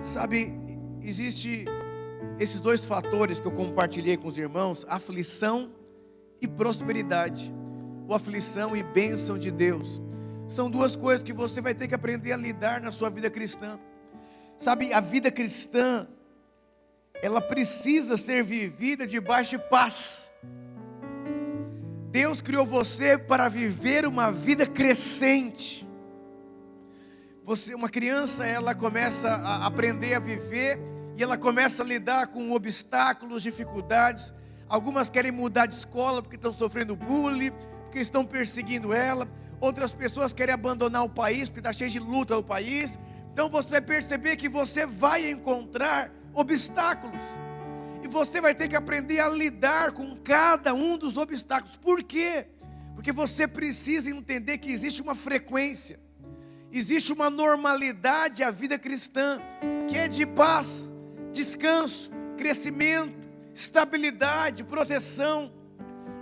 Sabe, existe esses dois fatores que eu compartilhei com os irmãos: aflição e prosperidade, ou aflição e bênção de Deus. São duas coisas que você vai ter que aprender a lidar na sua vida cristã. Sabe, a vida cristã, ela precisa ser vivida debaixo de paz. Deus criou você para viver uma vida crescente. Uma criança, ela começa a aprender a viver, e ela começa a lidar com obstáculos, dificuldades. Algumas querem mudar de escola porque estão sofrendo bullying, porque estão perseguindo ela. Outras pessoas querem abandonar o país porque está cheio de luta no país. Então você vai perceber que você vai encontrar obstáculos, e você vai ter que aprender a lidar com cada um dos obstáculos. Por quê? Porque você precisa entender que existe uma frequência, existe uma normalidade à vida cristã, que é de paz, descanso, crescimento, estabilidade, proteção.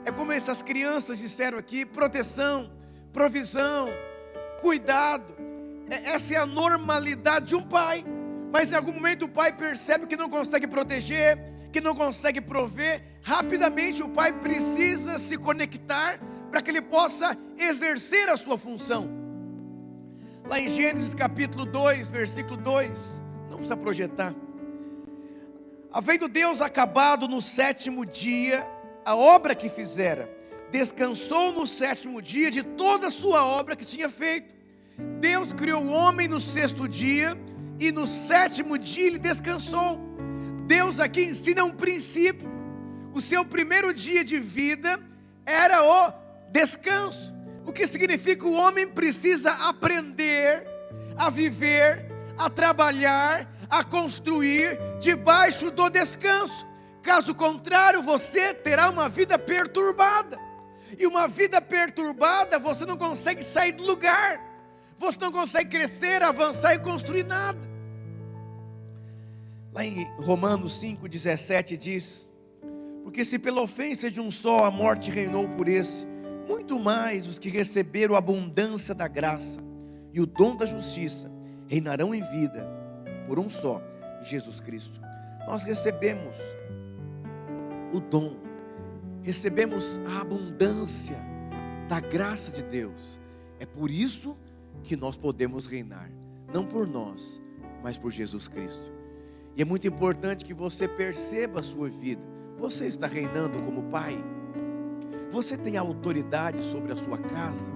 É como essas crianças disseram aqui: proteção, provisão, cuidado. Essa é a normalidade de um pai. Mas em algum momento o pai percebe que não consegue proteger, que não consegue prover. Rapidamente o pai precisa se conectar para que ele possa exercer a sua função. Lá em Gênesis capítulo 2, versículo 2, não precisa projetar. Havendo Deus acabado no sétimo dia a obra que fizera, descansou no sétimo dia de toda a sua obra que tinha feito. Deus criou o homem no sexto dia, e no sétimo dia ele descansou. Deus aqui ensina um princípio. O seu primeiro dia de vida era o descanso. O que significa que o homem precisa aprender a viver, a trabalhar, a construir debaixo do descanso. Caso contrário, você terá uma vida perturbada. E uma vida perturbada, você não consegue sair do lugar. Você não consegue crescer, avançar e construir nada. Lá em Romanos 5,17 diz: porque se pela ofensa de um só a morte reinou por esse, muito mais os que receberam a abundância da graça e o dom da justiça reinarão em vida por um só, Jesus Cristo. Nós recebemos o dom, recebemos a abundância da graça de Deus. É por isso que nós podemos reinar, não por nós, mas por Jesus Cristo. E é muito importante que você perceba a sua vida. Você está reinando como pai? Você tem autoridade sobre a sua casa?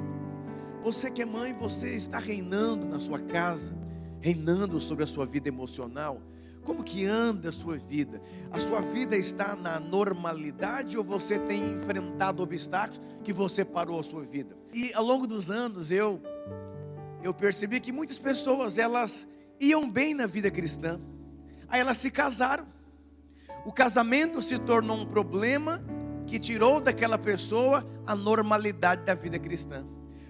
Você que é mãe, você está reinando na sua casa, reinando sobre a sua vida emocional? Como que anda a sua vida? A sua vida está na normalidade, ou você tem enfrentado obstáculos que você parou a sua vida? E ao longo dos anos eu percebi que muitas pessoas, elas iam bem na vida cristã, aí elas se casaram. O casamento se tornou um problema que tirou daquela pessoa a normalidade da vida cristã.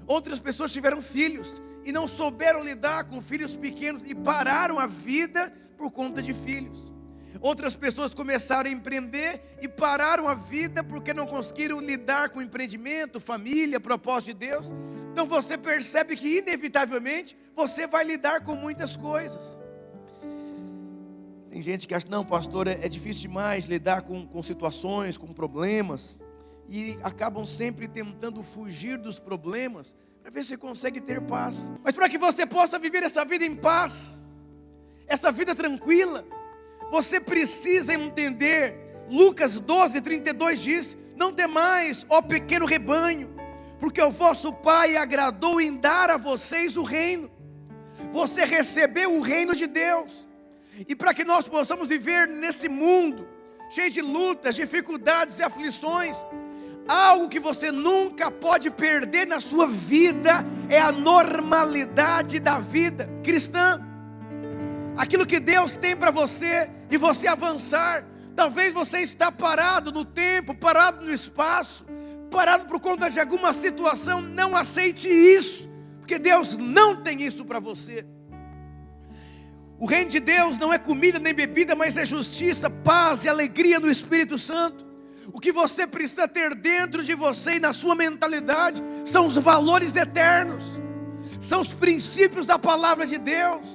Outras pessoas tiveram filhos e não souberam lidar com filhos pequenos e pararam a vida por conta de filhos. Outras pessoas começaram a empreender e pararam a vida porque não conseguiram lidar com empreendimento, família, propósito de Deus. Então você percebe que inevitavelmente você vai lidar com muitas coisas. Tem gente que acha: não, pastor, é difícil demais lidar com situações, com problemas, e acabam sempre tentando fugir dos problemas para ver se consegue ter paz. Mas para que você possa viver essa vida em paz, essa vida tranquila, você precisa entender. Lucas 12:32 diz: não temais, ó pequeno rebanho, porque o vosso Pai agradou em dar a vocês o reino. Você recebeu o reino de Deus. E para que nós possamos viver nesse mundo cheio de lutas, dificuldades e aflições, algo que você nunca pode perder na sua vida é a normalidade da vida cristã. Aquilo que Deus tem para você, de você avançar. Talvez você está parado no tempo, parado no espaço, parado por conta de alguma situação. Não aceite isso, porque Deus não tem isso para você. O reino de Deus não é comida nem bebida, mas é justiça, paz e alegria no Espírito Santo. O que você precisa ter dentro de você e na sua mentalidade são os valores eternos, são os princípios da palavra de Deus.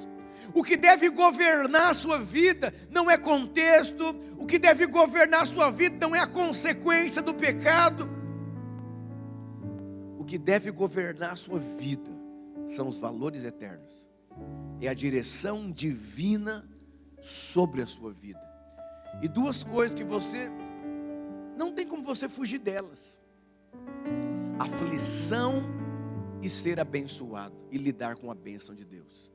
O que deve governar a sua vida não é contexto. O que deve governar a sua vida não é a consequência do pecado. O que deve governar a sua vida são os valores eternos. É a direção divina sobre a sua vida. E duas coisas que você não tem como você fugir delas: aflição e ser abençoado, e lidar com a bênção de Deus.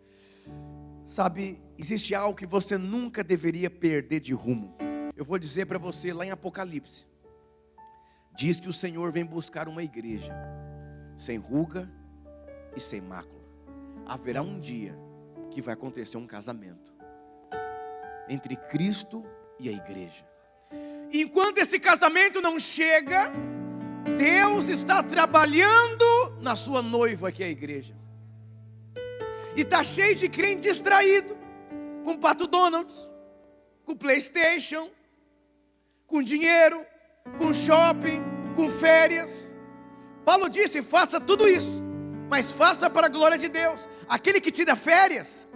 Sabe, existe algo que você nunca deveria perder de rumo. Eu vou dizer para você lá em Apocalipse. Diz que o Senhor vem buscar uma igreja sem ruga e sem mácula. Haverá um dia que vai acontecer um casamento entre Cristo e a igreja. E enquanto esse casamento não chega, Deus está trabalhando na sua noiva, que é a igreja. E está cheio de crente distraído, com Pato Donalds, com PlayStation, com dinheiro, com shopping, com férias. Paulo disse: faça tudo isso, mas faça para a glória de Deus. Aquele que tira férias,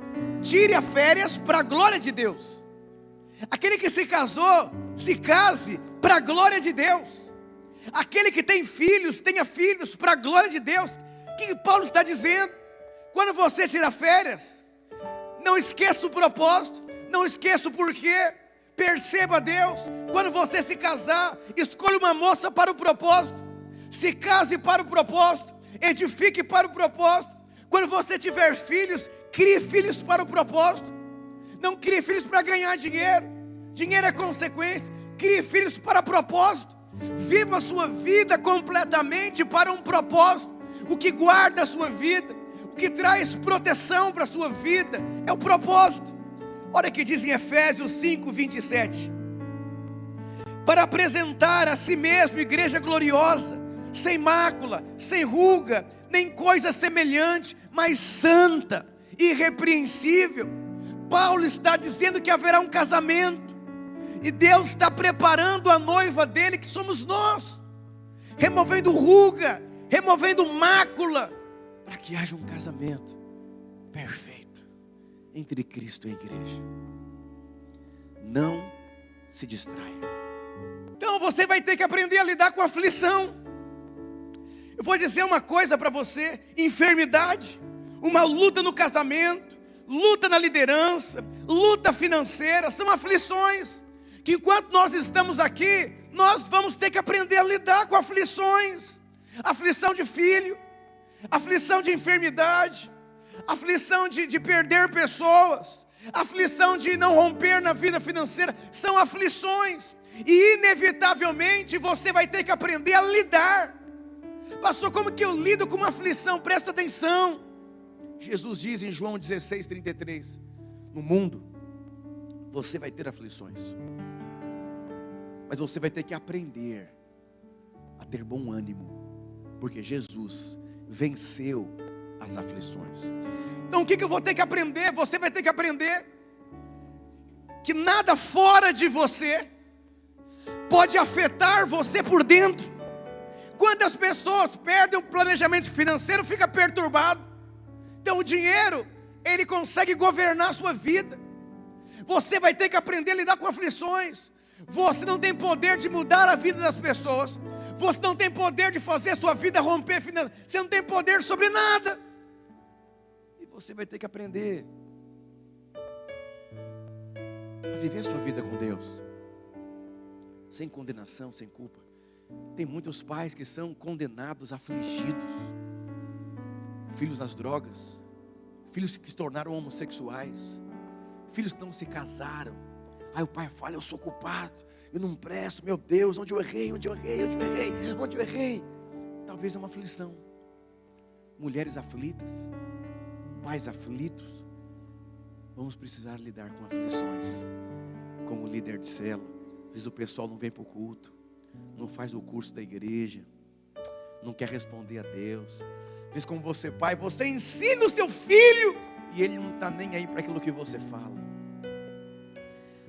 tire as férias para a glória de Deus. Aquele que se casou, se case para a glória de Deus. Aquele que tem filhos, tenha filhos para a glória de Deus. O que Paulo está dizendo? Quando você tira férias, não esqueça o propósito, não esqueça o porquê. Perceba Deus. Quando você se casar, escolha uma moça para o propósito. Se case para o propósito, edifique para o propósito. Quando você tiver filhos, crie filhos para o propósito. Não crie filhos para ganhar dinheiro. Dinheiro é consequência. Crie filhos para propósito. Viva a sua vida completamente para um propósito. O que guarda a sua vida, o que traz proteção para a sua vida, é o propósito. Olha o que diz em Efésios 5:27. Para apresentar a si mesmo igreja gloriosa, sem mácula, sem ruga, nem coisa semelhante, mas santa, irrepreensível. Paulo está dizendo que haverá um casamento, e Deus está preparando a noiva dele, que somos nós, removendo ruga, removendo mácula, para que haja um casamento perfeito entre Cristo e a igreja. Não se distraia. Então você vai ter que aprender a lidar com a aflição. Eu vou dizer uma coisa para você: enfermidade, uma luta no casamento, luta na liderança, luta financeira, são aflições que enquanto nós estamos aqui, nós vamos ter que aprender a lidar com aflições. Aflição de filho, aflição de enfermidade, aflição de perder pessoas, aflição de não romper na vida financeira, são aflições, e inevitavelmente você vai ter que aprender a lidar. Pastor, como que eu lido com uma aflição? Presta atenção. Jesus diz em João 16:33, no mundo você vai ter aflições, mas você vai ter que aprender a ter bom ânimo, porque Jesus venceu as aflições. Então o que eu vou ter que aprender? Você vai ter que aprender que nada fora de você pode afetar você por dentro. Quantas pessoas perdem o planejamento financeiro, fica perturbado. Então o dinheiro, ele consegue governar a sua vida. Você vai ter que aprender a lidar com aflições. Você não tem poder de mudar a vida das pessoas. Você não tem poder de fazer a sua vida romper financeiramente. Você não tem poder sobre nada. E você vai ter que aprender a viver a sua vida com Deus, sem condenação, sem culpa. Tem muitos pais que são condenados, afligidos, filhos nas drogas, filhos que se tornaram homossexuais, filhos que não se casaram. Aí o pai fala: eu sou culpado, eu não presto, meu Deus, onde eu errei, onde eu errei, onde eu errei, onde eu errei. Talvez é uma aflição. Mulheres aflitas, pais aflitos, vamos precisar lidar com aflições. Como líder de célula, às vezes o pessoal não vem para o culto, não faz o curso da igreja, não quer responder a Deus. Às vezes, como você pai, você ensina o seu filho e ele não está nem aí para aquilo que você fala.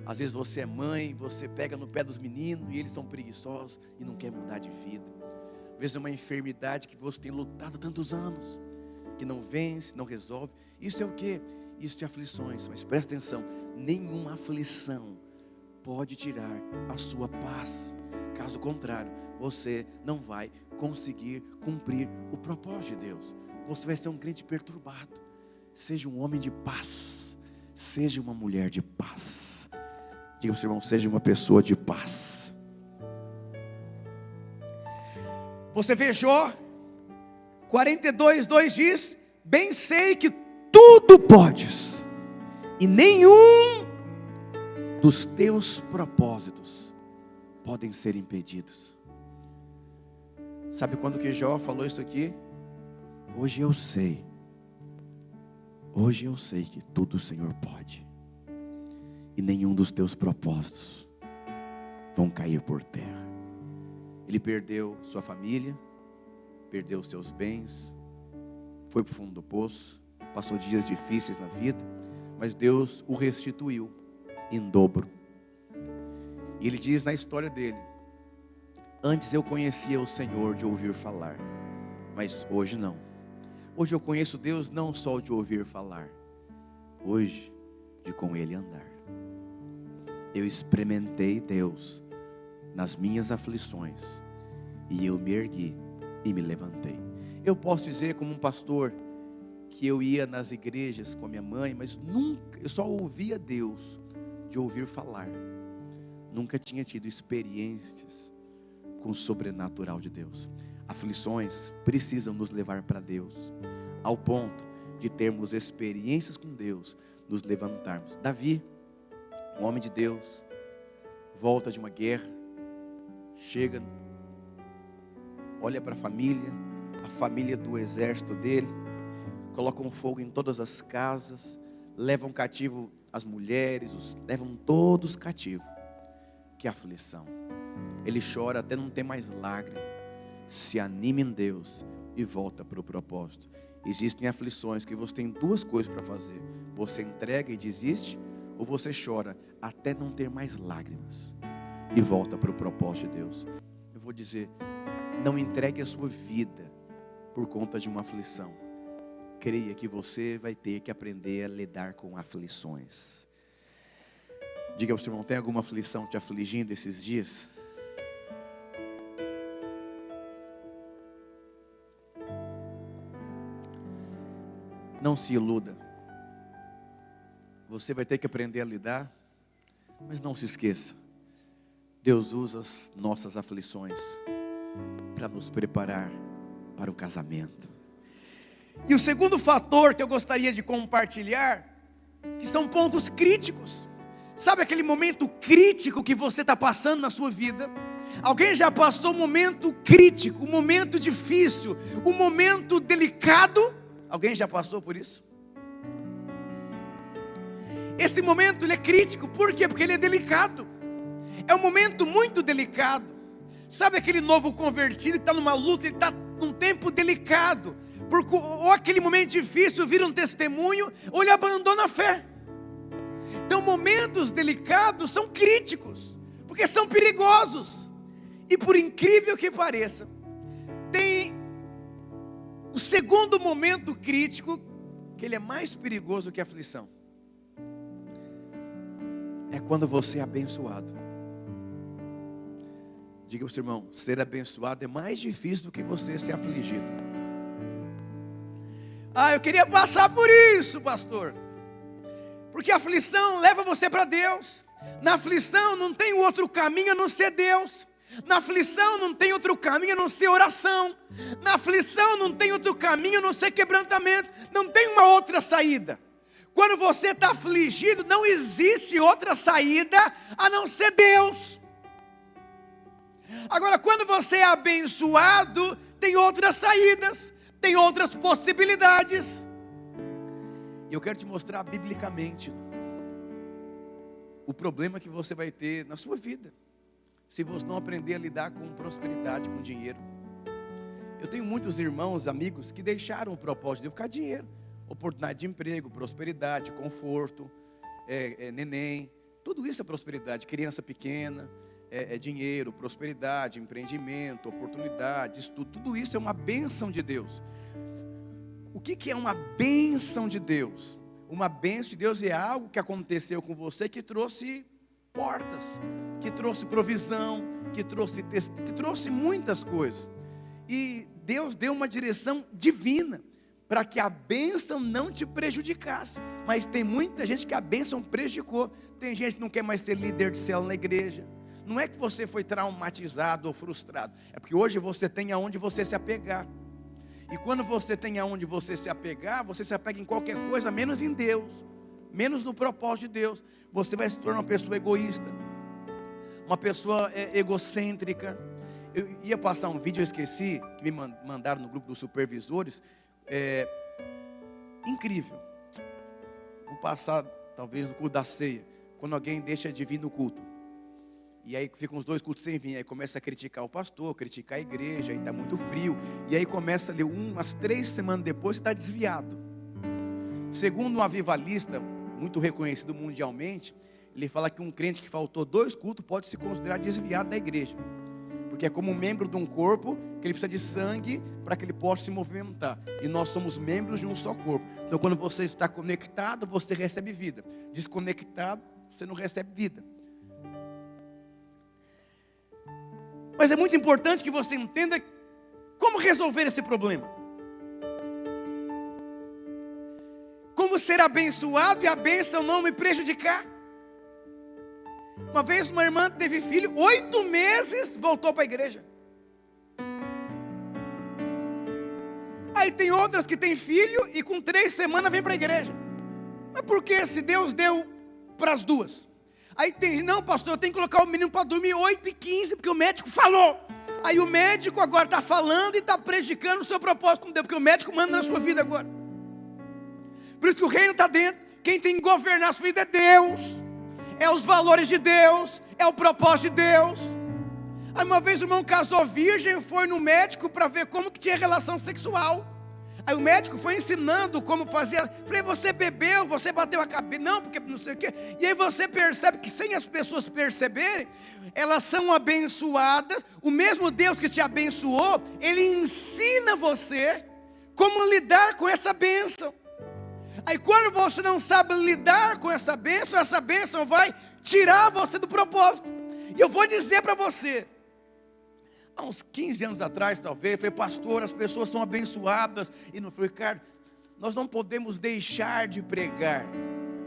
Às vezes você é mãe, você pega no pé dos meninos e eles são preguiçosos e não quer mudar de vida. Às vezes é uma enfermidade que você tem lutado tantos anos, que não vence, não resolve. Isso é o quê? Isso de aflições, mas presta atenção, nenhuma aflição pode tirar a sua paz. Caso contrário, você não vai conseguir cumprir o propósito de Deus. Você vai ser um crente perturbado. Seja um homem de paz, seja uma mulher de paz. Diga para o seu irmão, seja uma pessoa de paz. Você vê Jó 42:2 diz: bem sei que tudo podes, e nenhum dos teus propósitos podem ser impedidos. Sabe quando que Jó falou isso aqui? Hoje eu sei que tudo o Senhor pode, e nenhum dos teus propósitos vão cair por terra. Ele perdeu sua família, perdeu os seus bens, foi para o fundo do poço, passou dias difíceis na vida, mas Deus o restituiu em dobro. E ele diz na história dele: antes eu conhecia o Senhor de ouvir falar, mas hoje não. Hoje eu conheço Deus não só de ouvir falar, hoje de com Ele andar. Eu experimentei Deus nas minhas aflições, e eu me ergui e me levantei. Eu posso dizer como um pastor que eu ia nas igrejas com a minha mãe, mas nunca, eu só ouvia Deus de ouvir falar. Nunca tinha tido experiências com o sobrenatural de Deus. Aflições precisam nos levar para Deus, ao ponto de termos experiências com Deus, nos levantarmos. Davi, um homem de Deus, volta de uma guerra, chega, olha para a família do exército dele, colocam fogo em todas as casas, levam cativo as mulheres, levam todos cativos. Que aflição! Ele chora até não ter mais lágrima. Se anime em Deus e volta para o propósito. Existem aflições que você tem duas coisas para fazer: você entrega e desiste, ou você chora até não ter mais lágrimas e volta para o propósito de Deus. Eu vou dizer, não entregue a sua vida por conta de uma aflição. Creia que você vai ter que aprender a lidar com aflições. Diga para o seu irmão, tem alguma aflição te afligindo esses dias? Não se iluda. Você vai ter que aprender a lidar, mas não se esqueça. Deus usa as nossas aflições para nos preparar para o casamento. E o segundo fator que eu gostaria de compartilhar, que são pontos críticos. Sabe aquele momento crítico que você está passando na sua vida? Alguém já passou um momento crítico, um momento difícil, um momento delicado? Alguém já passou por isso? Esse momento ele é crítico, por quê? Porque ele é delicado. É um momento muito delicado. Sabe aquele novo convertido que está numa luta, ele está num tempo delicado, porque ou aquele momento difícil vira um testemunho, ou ele abandona a fé. Então momentos delicados são críticos, porque são perigosos. E por incrível que pareça, tem o segundo momento crítico, que ele é mais perigoso que a aflição. É quando você é abençoado. Diga para o seu irmão, ser abençoado é mais difícil do que você ser afligido. Ah, eu queria passar por isso, pastor. Porque a aflição leva você para Deus. Na aflição não tem outro caminho a não ser Deus. Na aflição não tem outro caminho a não ser oração. Na aflição não tem outro caminho a não ser quebrantamento. Não tem uma outra saída. Quando você está afligido, não existe outra saída a não ser Deus. Agora, quando você é abençoado, tem outras saídas, tem outras possibilidades. E eu quero te mostrar biblicamente o problema que você vai ter na sua vida, se você não aprender a lidar com prosperidade, com dinheiro. Eu tenho muitos irmãos, amigos, que deixaram o propósito de Deus por causa de dinheiro. Oportunidade de emprego, prosperidade, conforto, neném. Tudo isso é prosperidade. Criança pequena, dinheiro, prosperidade, empreendimento, oportunidade, estudo. Tudo isso é uma bênção de Deus. O que é uma bênção de Deus? Uma bênção de Deus é algo que aconteceu com você, que trouxe portas, que trouxe provisão, que trouxe muitas coisas. E Deus deu uma direção divina, para que a bênção não te prejudicasse. Mas tem muita gente que a bênção prejudicou. Tem gente que não quer mais ser líder de célula na igreja. Não é que você foi traumatizado ou frustrado, é porque hoje você tem aonde você se apegar. E quando você tem aonde você se apegar, você se apega em qualquer coisa, menos em Deus, menos no propósito de Deus. Você vai se tornar uma pessoa egoísta, uma pessoa egocêntrica. Eu ia passar um vídeo, eu esqueci, que me mandaram no grupo dos supervisores. Incrível. Vou passar talvez no culto da ceia, quando alguém deixa de vir no culto, e aí ficam os 2 cultos sem vir, aí começa a criticar o pastor, criticar a igreja, aí está muito frio, e aí começa ali umas 3 semanas depois, você está desviado. Segundo um avivalista muito reconhecido mundialmente, ele fala que um crente que faltou 2 cultos pode se considerar desviado da igreja, porque é como um membro de um corpo, que ele precisa de sangue para que ele possa se movimentar, e nós somos membros de um só corpo. Então quando você está conectado, você recebe vida, desconectado, você não recebe vida. Mas é muito importante que você entenda como resolver esse problema, como ser abençoado e a bênção não me prejudicar. Uma vez uma irmã teve filho, 8 meses voltou para a igreja. Aí tem outras que têm filho e com 3 semanas vem para a igreja. Mas por que, se Deus deu para as duas? Aí tem, não pastor, eu tenho que colocar o menino para dormir 8h15, porque o médico falou. Aí o médico agora está falando e está prejudicando o seu propósito com Deus, porque o médico manda na sua vida agora. Por isso que o reino está dentro. Quem tem que governar a sua vida é Deus, é os valores de Deus, é o propósito de Deus. Aí uma vez o irmão casou virgem, foi no médico para ver como que tinha relação sexual. Aí o médico foi ensinando como fazer. Falei, você bebeu, você bateu a cabeça. Não, porque não sei o quê. E aí você percebe que, sem as pessoas perceberem, elas são abençoadas. O mesmo Deus que te abençoou, Ele ensina você como lidar com essa bênção. Aí quando você não sabe lidar com essa bênção vai tirar você do propósito. E eu vou dizer para você, há uns 15 anos atrás talvez, eu falei, pastor, as pessoas são abençoadas. E não falei, Ricardo, nós não podemos deixar de pregar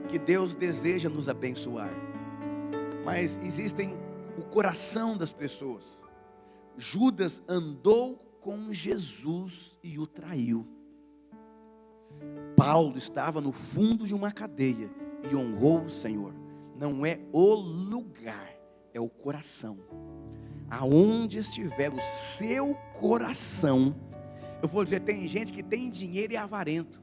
que Deus deseja nos abençoar. Mas existem o coração das pessoas. Judas andou com Jesus e o traiu. Paulo estava no fundo de uma cadeia e honrou o Senhor. Não é o lugar, é o coração. Aonde estiver o seu coração, eu vou dizer, tem gente que tem dinheiro e é avarento.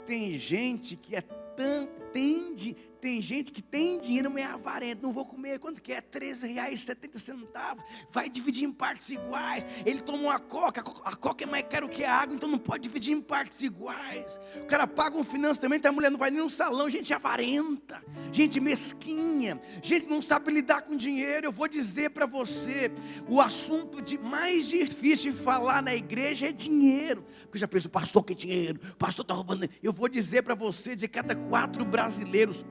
Tem gente que tem gente que tem dinheiro, mas é avarento. Não vou comer, quanto que é? R$13,70. Vai dividir em partes iguais. Ele toma uma coca, a coca é mais caro que a água, então não pode dividir em partes iguais. O cara paga um financiamento, a mulher não vai nem no salão. Gente avarenta, gente mesquinha, gente não sabe lidar com dinheiro. Eu vou dizer para você, o assunto mais difícil de falar na igreja é dinheiro. Porque já penso, pastor, que dinheiro? Pastor está roubando. Eu vou dizer para você, de cada 4 brasileiros,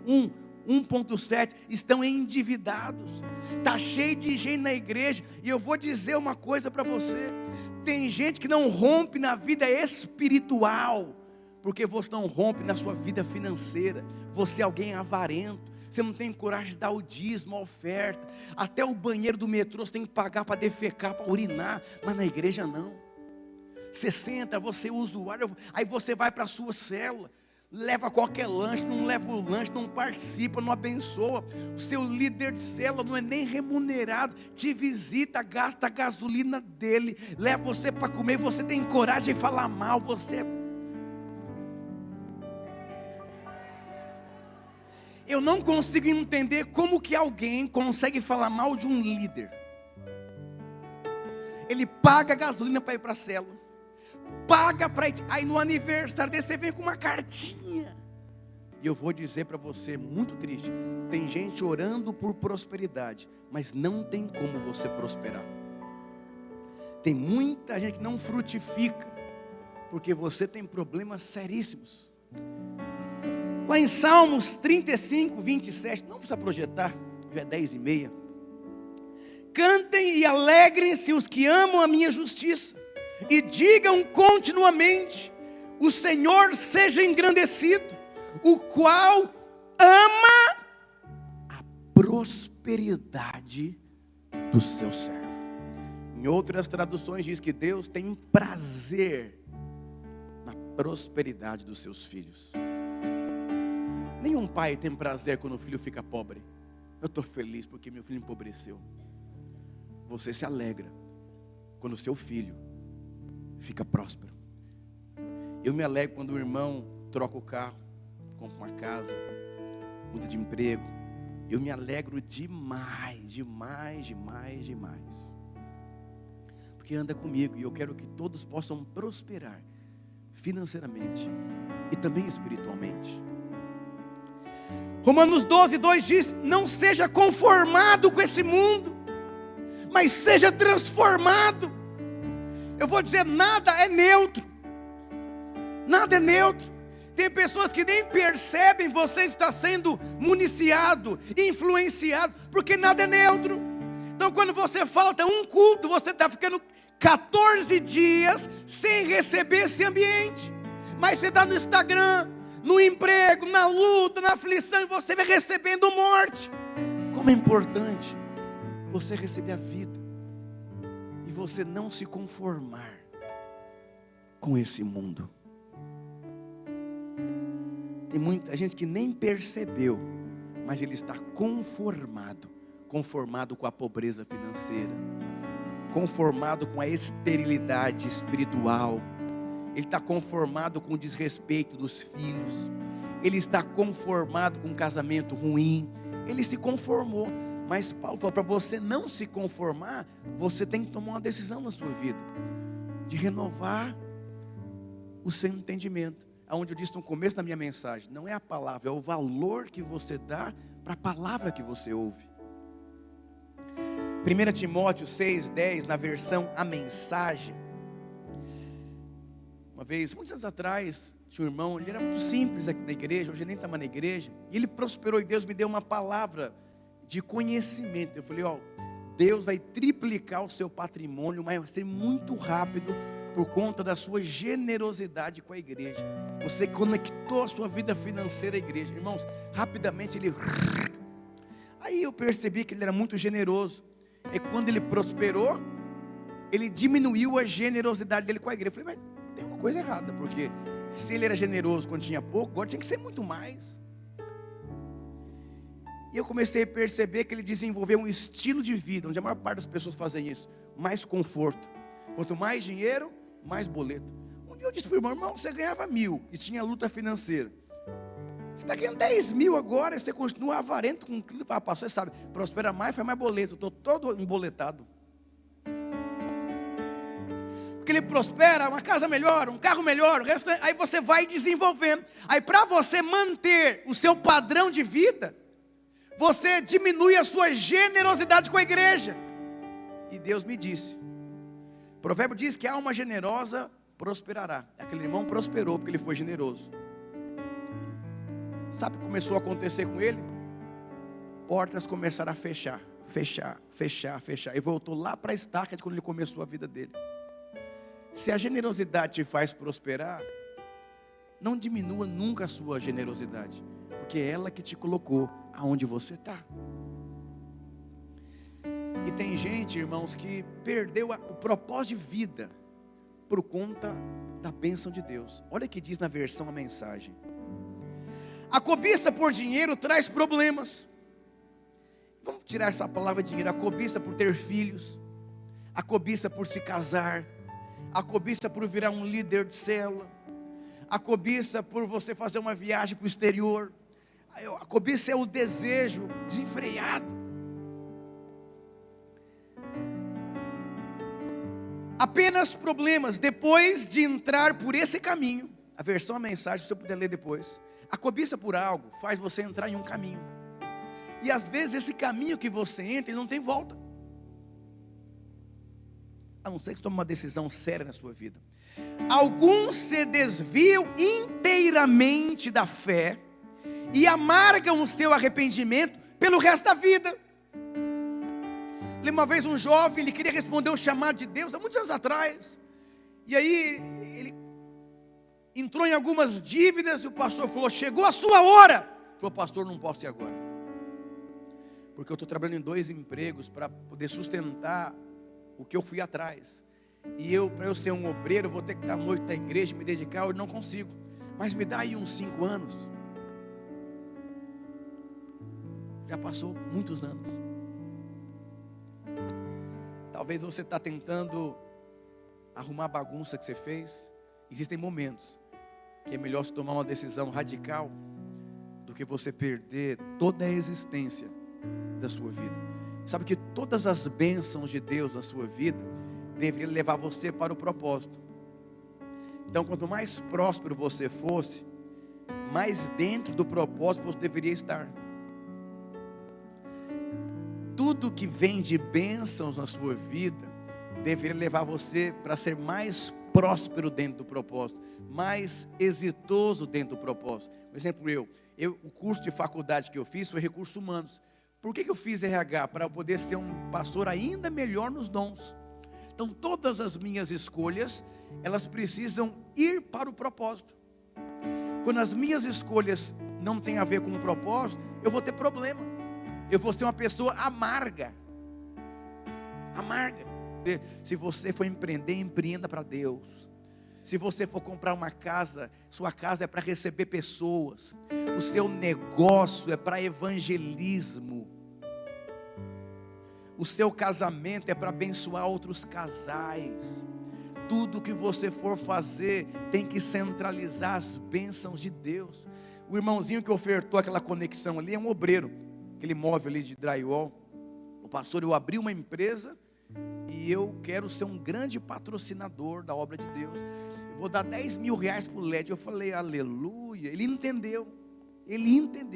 1,7 estão endividados. Está cheio de gente na igreja. E eu vou dizer uma coisa para você, tem gente que não rompe na vida espiritual, porque você não rompe na sua vida financeira. Você é alguém avarento, você não tem coragem de dar o dízimo, a oferta. Até o banheiro do metrô você tem que pagar para defecar, para urinar. Mas na igreja não. Você senta, você é usuário, aí você vai para a sua célula, leva qualquer lanche, não leva o lanche, não participa, não abençoa. O seu líder de célula não é nem remunerado, te visita, gasta a gasolina dele, leva você para comer, você tem coragem de falar mal, você... Eu não consigo entender como que alguém consegue falar mal de um líder. Ele paga a gasolina para ir para a célula, paga para ir, aí no aniversário dele você vem com uma cartinha. E eu vou dizer para você, muito triste, tem gente orando por prosperidade, mas não tem como você prosperar. Tem muita gente que não frutifica, porque você tem problemas seríssimos. Lá em Salmos 35, 27, não precisa projetar, já é 10:30. Cantem e alegrem-se os que amam a minha justiça, e digam continuamente: o Senhor seja engrandecido, o qual ama a prosperidade do seu servo. Em outras traduções diz que Deus tem prazer na prosperidade dos seus filhos. Nenhum pai tem prazer quando o filho fica pobre. Eu estou feliz porque meu filho empobreceu. Você se alegra quando o seu filho fica próspero. Eu me alegro quando o irmão troca o carro, compra uma casa, muda de emprego. Eu me alegro demais, demais, demais, demais. Porque anda comigo e eu quero que todos possam prosperar financeiramente e também espiritualmente. Romanos 12:2 diz: não seja conformado com esse mundo, mas seja transformado. Eu vou dizer, nada é neutro. Nada é neutro. Tem pessoas que nem percebem você está sendo municiado, influenciado, porque nada é neutro. Então quando você falta um culto, você está ficando 14 dias sem receber esse ambiente. Mas você está no Instagram, no emprego, na luta, na aflição, e você vai recebendo morte. Como é importante você receber a vida e você não se conformar com esse mundo. Tem muita gente que nem percebeu, mas ele está conformado com a pobreza financeira, conformado com a esterilidade espiritual. Ele está conformado com o desrespeito dos filhos. Ele está conformado com um casamento ruim. Ele se conformou. Mas Paulo falou, para você não se conformar, você tem que tomar uma decisão na sua vida, de renovar o seu entendimento. Aonde eu disse no começo da minha mensagem, não é a palavra, é o valor que você dá para a palavra que você ouve. 1 Timóteo 6:10, na versão A Mensagem. Uma vez, muitos anos atrás, tinha um irmão, ele era muito simples aqui na igreja, hoje ele nem estava na igreja, e ele prosperou e Deus me deu uma palavra de conhecimento. Eu falei, Deus vai triplicar o seu patrimônio, mas vai ser muito rápido, por conta da sua generosidade com a igreja. Você conectou a sua vida financeira à igreja. Irmãos, rapidamente ele... Aí eu percebi que ele era muito generoso. E quando ele prosperou, ele diminuiu a generosidade dele com a igreja. Eu falei, mas tem uma coisa errada, porque se ele era generoso quando tinha pouco, agora tinha que ser muito mais. E eu comecei a perceber que ele desenvolveu um estilo de vida, onde a maior parte das pessoas fazem isso, mais conforto. Quanto mais dinheiro, mais boleto. Um dia eu disse para o irmão, você ganhava 1.000 e tinha luta financeira. Você está ganhando 10.000 agora, você continua avarento com aquilo. Pastor, você sabe, prospera mais, faz mais boleto. Eu estou todo emboletado. Porque ele prospera, uma casa melhor, um carro melhor, um restaurante, aí você vai desenvolvendo. Aí para você manter o seu padrão de vida, você diminui a sua generosidade com a igreja. E Deus me disse, o provérbio diz que a alma generosa prosperará. Aquele irmão prosperou porque ele foi generoso. Sabe o que começou a acontecer com ele? Portas começaram a fechar. E voltou lá para a estaca de quando ele começou a vida dele. Se a generosidade te faz prosperar, não diminua nunca a sua generosidade, porque é ela que te colocou aonde você está. E tem gente, irmãos, que perdeu o propósito de vida por conta da bênção de Deus. Olha o que diz na versão A Mensagem. A cobiça por dinheiro traz problemas. Vamos tirar essa palavra dinheiro. A cobiça por ter filhos, a cobiça por se casar, a cobiça por virar um líder de célula, a cobiça por você fazer uma viagem para o exterior. A cobiça é o desejo desenfreado. Apenas problemas. Depois de entrar por esse caminho, a versão A Mensagem, se eu puder ler depois, a cobiça por algo faz você entrar em um caminho, e às vezes esse caminho que você entra, ele não tem volta, a não ser que você tome uma decisão séria na sua vida. Alguns se desviam inteiramente da fé e amargam o seu arrependimento pelo resto da vida. Lembra uma vez um jovem, ele queria responder o chamado de Deus há muitos anos atrás. E aí ele entrou em algumas dívidas e o pastor falou: chegou a sua hora. Ele falou: pastor, não posso ir agora, porque eu estou trabalhando em 2 empregos para poder sustentar o que eu fui atrás. E para eu ser um obreiro, eu vou ter que estar à noite na igreja, me dedicar, eu não consigo. Mas me dá aí uns 5 anos. Já passou muitos anos. Talvez você está tentando arrumar a bagunça que você fez. Existem momentos que é melhor se tomar uma decisão radical do que você perder toda a existência da sua vida. Sabe que todas as bênçãos de Deus na sua vida deveriam levar você para o propósito. Então, quanto mais próspero você fosse, mais dentro do propósito você deveria estar. Tudo que vem de bênçãos na sua vida deveria levar você para ser mais próspero dentro do propósito, mais exitoso dentro do propósito. Por exemplo, o curso de faculdade que eu fiz foi recursos humanos. Por que eu fiz RH? Para eu poder ser um pastor ainda melhor nos dons. Então todas as minhas escolhas, elas precisam ir para o propósito. Quando as minhas escolhas não têm a ver com o propósito, eu vou ter problema. Eu vou ser uma pessoa amarga. Amarga. Se você for empreender, empreenda para Deus. Se você for comprar uma casa, sua casa é para receber pessoas. O seu negócio é para evangelismo. O seu casamento é para abençoar outros casais. Tudo que você for fazer tem que centralizar as bênçãos de Deus. O irmãozinho que ofertou aquela conexão ali é um obreiro, aquele móvel ali de drywall. O pastor, eu abri uma empresa e eu quero ser um grande patrocinador da obra de Deus. Eu vou dar 10 mil reais para o LED. Eu falei, aleluia. Ele entendeu,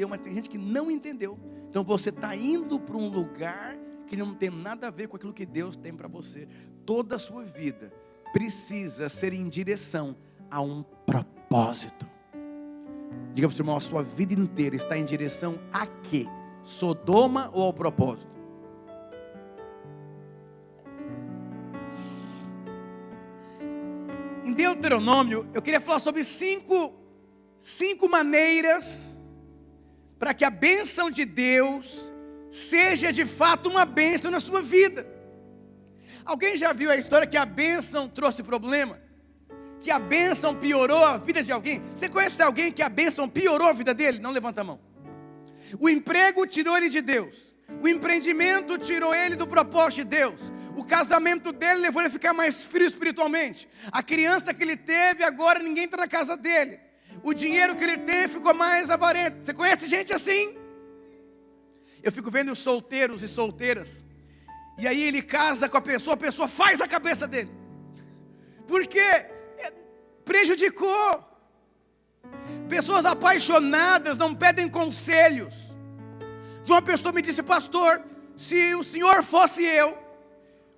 mas tem gente que não entendeu. Então você está indo para um lugar que não tem nada a ver com aquilo que Deus tem para você. Toda a sua vida precisa ser em direção a um propósito. Diga para o seu irmão, a sua vida inteira está em direção a quê? Sodoma ou ao propósito? Em Deuteronômio, eu queria falar sobre cinco maneiras para que a bênção de Deus seja de fato uma bênção na sua vida. Alguém já viu a história que a bênção trouxe problema? Que a bênção piorou a vida de alguém? Você conhece alguém que a bênção piorou a vida dele? Não levanta a mão. O emprego tirou ele de Deus. O empreendimento tirou ele do propósito de Deus. O casamento dele levou ele a ficar mais frio espiritualmente. A criança que ele teve, agora ninguém está na casa dele. O dinheiro que ele tem ficou mais avarento. Você conhece gente assim? Eu fico vendo os solteiros e solteiras. E aí ele casa com a pessoa faz a cabeça dele. Porque prejudicou. Pessoas apaixonadas não pedem conselhos. Uma pessoa me disse, pastor, se o senhor fosse eu,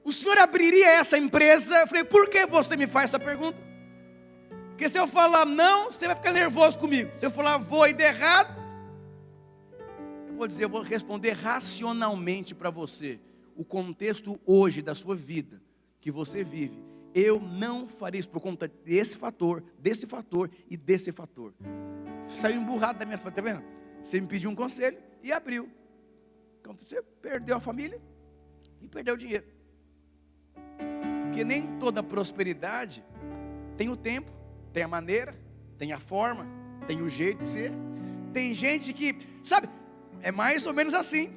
o senhor abriria essa empresa? Eu falei, por que você me faz essa pergunta? Porque se eu falar não, você vai ficar nervoso comigo. Se eu falar vou e der errado, eu vou responder racionalmente para você. O contexto hoje da sua vida, que você vive, eu não faria isso por conta desse fator e desse fator. Saiu emburrado da minha família, está vendo? Você me pediu um conselho e abriu. Então você perdeu a família e perdeu o dinheiro. Porque nem toda prosperidade tem o tempo, tem a maneira, tem a forma, tem o jeito de ser. Tem gente que, sabe, é mais ou menos assim.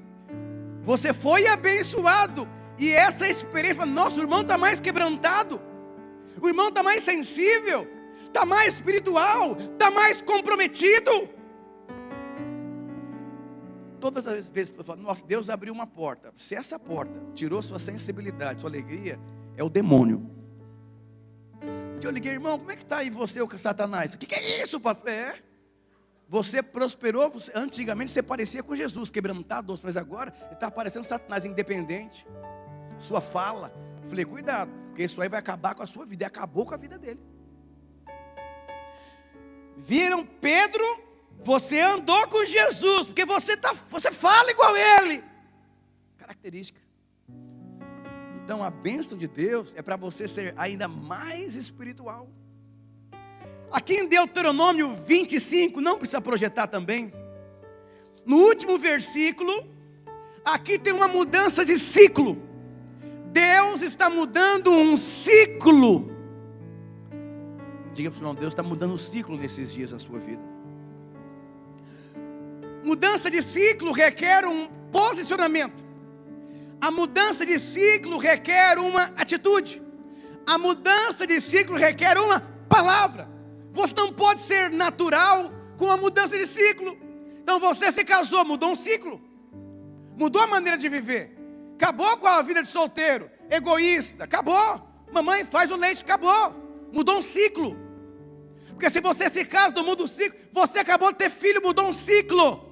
Você foi abençoado e essa experiência, nosso irmão está mais quebrantado. O irmão está mais sensível, está mais espiritual, está mais comprometido. Todas as vezes que você fala, nossa, Deus abriu uma porta. Se essa porta tirou sua sensibilidade, sua alegria, é o demônio. Eu liguei, irmão, como é que está aí você, o Satanás? O que é isso, pastor? Você prosperou, antigamente você parecia com Jesus, quebrantado, mas agora está parecendo Satanás independente. Sua fala. Eu falei, cuidado, porque porque isso aí vai acabar com a sua vida. E acabou com a vida dele. Viram, Pedro, você andou com Jesus, porque você fala igual ele. Característica. Então a bênção de Deus é para você ser ainda mais espiritual. Aqui em Deuteronômio 25, não precisa projetar também. No último versículo, aqui tem uma mudança de ciclo. Deus está mudando um ciclo. Diga para o irmão, Deus está mudando o ciclo nesses dias na sua vida. Mudança de ciclo requer um posicionamento. A mudança de ciclo requer uma atitude. A mudança de ciclo requer uma palavra. Você não pode ser natural com a mudança de ciclo. Então você se casou, mudou um ciclo. Mudou a maneira de viver. Acabou com a vida de solteiro, egoísta, acabou. Mamãe faz o leite, acabou. Mudou um ciclo. Porque se você se casa, não muda um ciclo. Você acabou de ter filho, mudou um ciclo.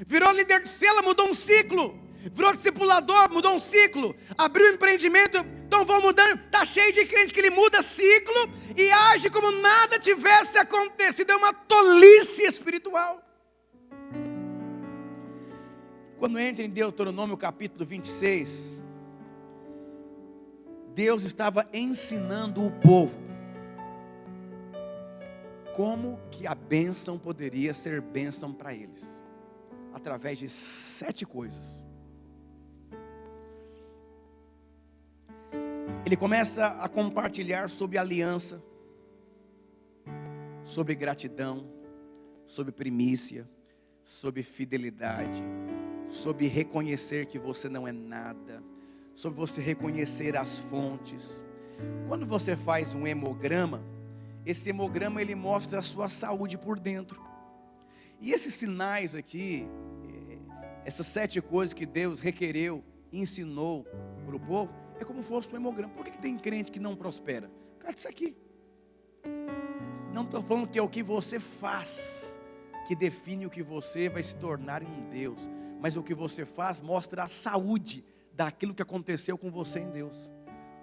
Virou líder de célula, mudou um ciclo. Virou discipulador, mudou um ciclo. Abriu um empreendimento, então vão mudando. Está cheio de crente que ele muda ciclo e age como nada tivesse acontecido. É uma tolice espiritual. Quando entra em Deuteronômio capítulo 26, Deus estava ensinando o povo como que a bênção poderia ser bênção para eles, através de 7 coisas. Ele começa a compartilhar sobre aliança, sobre gratidão, sobre primícia, sobre fidelidade, sobre reconhecer que você não é nada, sobre você reconhecer as fontes. Quando você faz um hemograma, esse hemograma ele mostra a sua saúde por dentro. E esses sinais aqui, essas 7 coisas que Deus requereu, ensinou para o povo, é como se fosse um hemograma. Por que tem crente que não prospera? Cara, isso aqui. Não estou falando que é o que você faz que define o que você vai se tornar em um Deus, mas o que você faz mostra a saúde daquilo que aconteceu com você em Deus.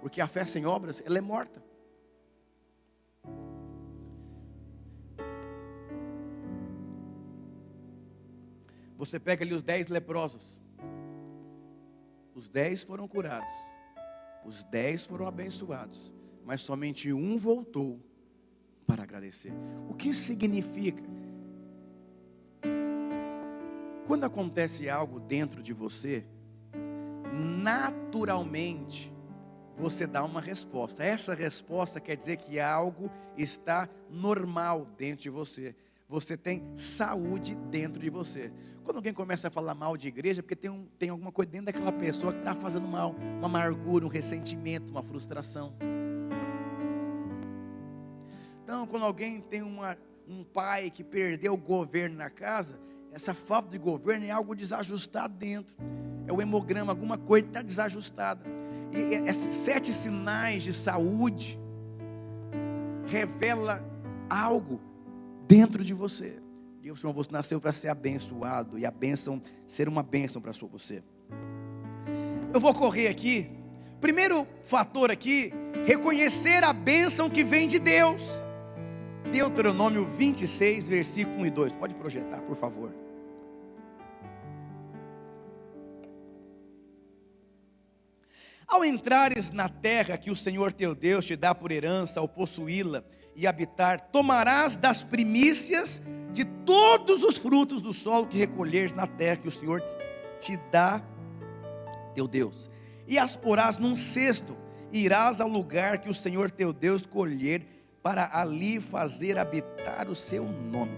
Porque a fé sem obras, ela é morta. Você pega ali os 10 leprosos. Os 10 foram curados. Os 10 foram abençoados. Mas somente um voltou para agradecer. O que isso significa? Quando acontece algo dentro de você, naturalmente você dá uma resposta. Essa resposta quer dizer que algo está normal dentro de você. Você tem saúde dentro de você. Quando alguém começa a falar mal de igreja, porque tem alguma coisa dentro daquela pessoa que está fazendo mal. Uma amargura, um ressentimento, uma frustração. Então, quando alguém tem um pai que perdeu o governo na casa, essa falta de governo é algo desajustado dentro. É o hemograma, alguma coisa está desajustada. E esses 7 sinais de saúde revela algo dentro de você. Deus, Senhor, você nasceu para ser abençoado e a bênção ser uma bênção para você. Eu vou correr aqui. Primeiro fator aqui, reconhecer a bênção que vem de Deus. Deuteronômio 26, versículo 1 e 2. Pode projetar, por favor. Ao entrares na terra que o Senhor teu Deus te dá por herança, ao possuí-la e habitar, tomarás das primícias de todos os frutos do solo que recolheres na terra que o Senhor te dá, teu Deus, e as porás num cesto, e irás ao lugar que o Senhor teu Deus escolher, para ali fazer habitar o seu nome.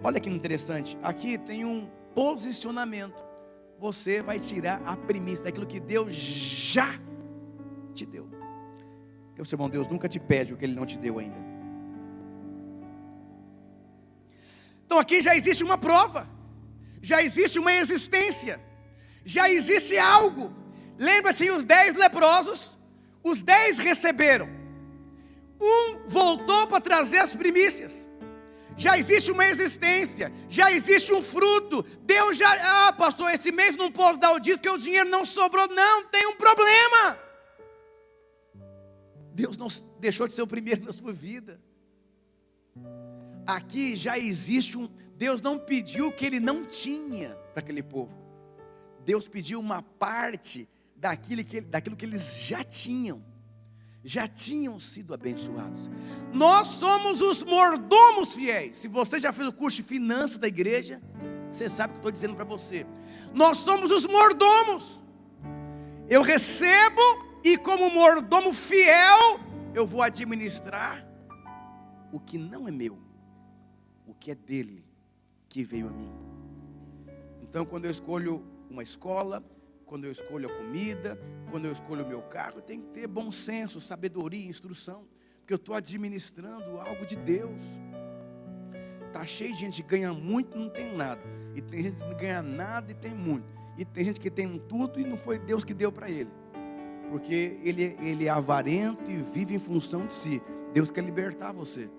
Olha que interessante, aqui tem um posicionamento. Você vai tirar a primícia daquilo que Deus já te deu. Porque o seu irmão, Deus nunca te pede o que Ele não te deu ainda. Então aqui já existe uma prova, já existe uma existência, já existe algo. Lembra-se, os 10 leprosos, os 10 receberam, um voltou para trazer as primícias. Já existe uma existência, já existe um fruto. Deus já, pastor, esse mês não posso dar o dízimo porque o dinheiro não sobrou. Não, tem um problema. Deus não deixou de ser o primeiro na sua vida. Aqui já existe Deus não pediu o que Ele não tinha para aquele povo. Deus pediu uma parte daquilo que eles já tinham sido abençoados. Nós somos os mordomos fiéis. Se você já fez o curso de finanças da igreja, você sabe o que eu estou dizendo para você. Nós somos os mordomos. Eu recebo e como mordomo fiel, eu vou administrar o que não é meu, o que é dele, que veio a mim. Então, quando eu escolho uma escola, quando eu escolho a comida, quando eu escolho o meu carro, eu tenho que ter bom senso, sabedoria, instrução, porque eu estou administrando algo de Deus. Está cheio de gente que ganha muito e não tem nada, e tem gente que não ganha nada e tem muito, e tem gente que tem tudo e não foi Deus que deu para ele, porque ele é avarento e vive em função de si. Deus quer libertar você,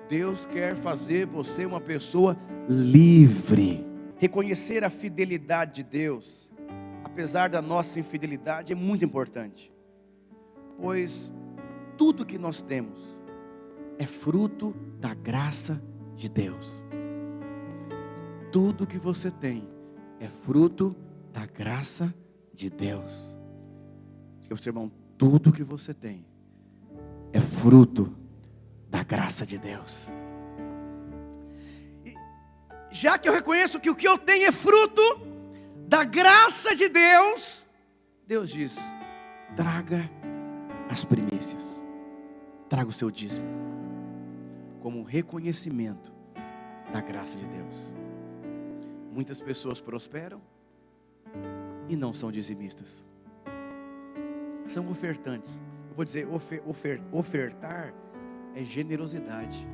Deus quer fazer você uma pessoa livre. Reconhecer a fidelidade de Deus, apesar da nossa infidelidade, é muito importante, pois tudo que nós temos é fruto da graça de Deus. Tudo que você tem é fruto da graça de Deus. Diga para o seu irmão, tudo que você tem é fruto da graça de Deus. Já que eu reconheço que o que eu tenho é fruto da graça de Deus, Deus diz: traga as primícias, traga o seu dízimo, como reconhecimento da graça de Deus. Muitas pessoas prosperam e não são dizimistas, são ofertantes. Eu vou dizer, ofertar é generosidade,